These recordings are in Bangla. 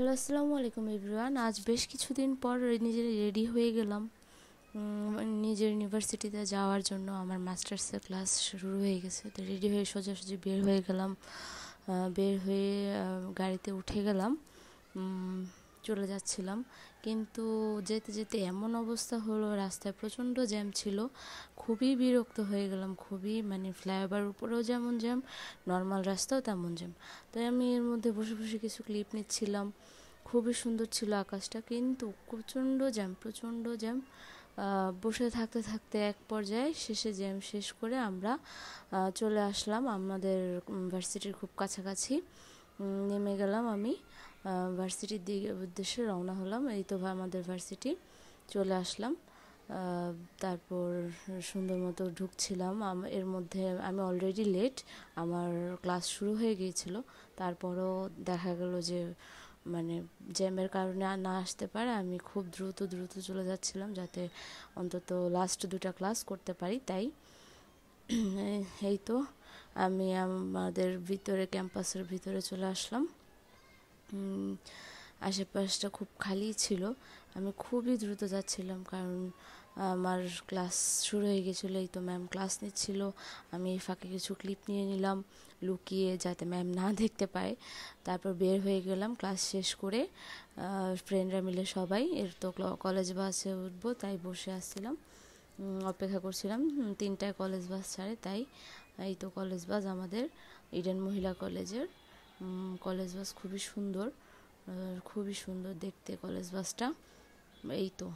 হ্যালো, আসসালামু আলাইকুম এভরিওয়ান। আজ বেশ কিছুদিন পর নিজের রেডি হয়ে গেলাম নিজের ইউনিভার্সিটিতে যাওয়ার জন্য। আমার মাস্টার্সের ক্লাস শুরু হয়ে গেছে, তো রেডি হয়ে সোজাসুজি বের হয়ে গেলাম। বের হয়ে গাড়িতে উঠে গেলাম, চলে যাচ্ছিলাম। কিন্তু যেতে যেতে এমন অবস্থা হলো, রাস্তায় প্রচণ্ড জ্যাম ছিল। খুবই বিরক্ত হয়ে গেলাম, খুবই মানে ফ্লাইওভার উপরেও যেমন জ্যাম, নর্মাল রাস্তাও তেমন জ্যাম। তাই আমি এর মধ্যে বসে বসে কিছু ক্লিপ নিচ্ছিলাম। খুবই সুন্দর ছিল আকাশটা, কিন্তু প্রচণ্ড জ্যাম, প্রচণ্ড জ্যাম। বসে থাকতে থাকতে এক পর্যায়ে শেষে জ্যাম শেষ করে আমরা চলে আসলাম আমাদের ভার্সিটির খুব কাছাকাছি। নেমে গেলাম আমি, ভার্সিটির দিকে উদ্দেশ্যে রওনা হলাম। এই তো আমাদের ভার্সিটি, চলে আসলাম। তারপর সুন্দর মতো ঢুকছিলাম। এর মধ্যে আমি অলরেডি লেট, আমার ক্লাস শুরু হয়ে গিয়েছিল। তারপরও দেখা গেল যে মানে জ্যামের কারণে না আসতে পারে। আমি খুব দ্রুত দ্রুত চলে যাচ্ছিলাম যাতে অন্তত লাস্ট দুটা ক্লাস করতে পারি। তাই এই তো আমি আমাদের ভিতরে, ক্যাম্পাসের ভিতরে চলে আসলাম। আশেপাশটা খুব খালি ছিল। আমি খুবই দ্রুত যাচ্ছিলাম কারণ আমার ক্লাস শুরু হয়ে গেছিলো। এই তো ম্যাম ক্লাস নিচ্ছিল, আমি এই ফাঁকে কিছু ক্লিপ নিয়ে নিলাম লুকিয়ে, যাতে ম্যাম না দেখতে পায়। তারপর বের হয়ে গেলাম ক্লাস শেষ করে। ফ্রেন্ডরা মিলে সবাই, এর তো কলেজ বাসে উঠবো, তাই বসে আসছিলাম, অপেক্ষা করছিলাম। 3টায় কলেজ বাস ছাড়ে, তাই এই তো কলেজ বাস আমাদের ইডেন মহিলা কলেজের। কলেজ বাস খুবই সুন্দর, খুবই সুন্দর দেখতে কলেজ বাসটা। এই তো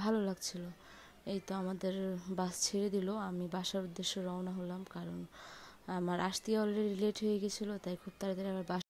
ভালো লাগছিল। এই তো আমাদের বাস ছেড়ে দিল, আমি বাসার উদ্দেশ্যে রওনা হলাম কারণ আমার আসতে অলরেডি লেট হয়ে গেছিলো, তাই খুব তাড়াতাড়ি আবার বাস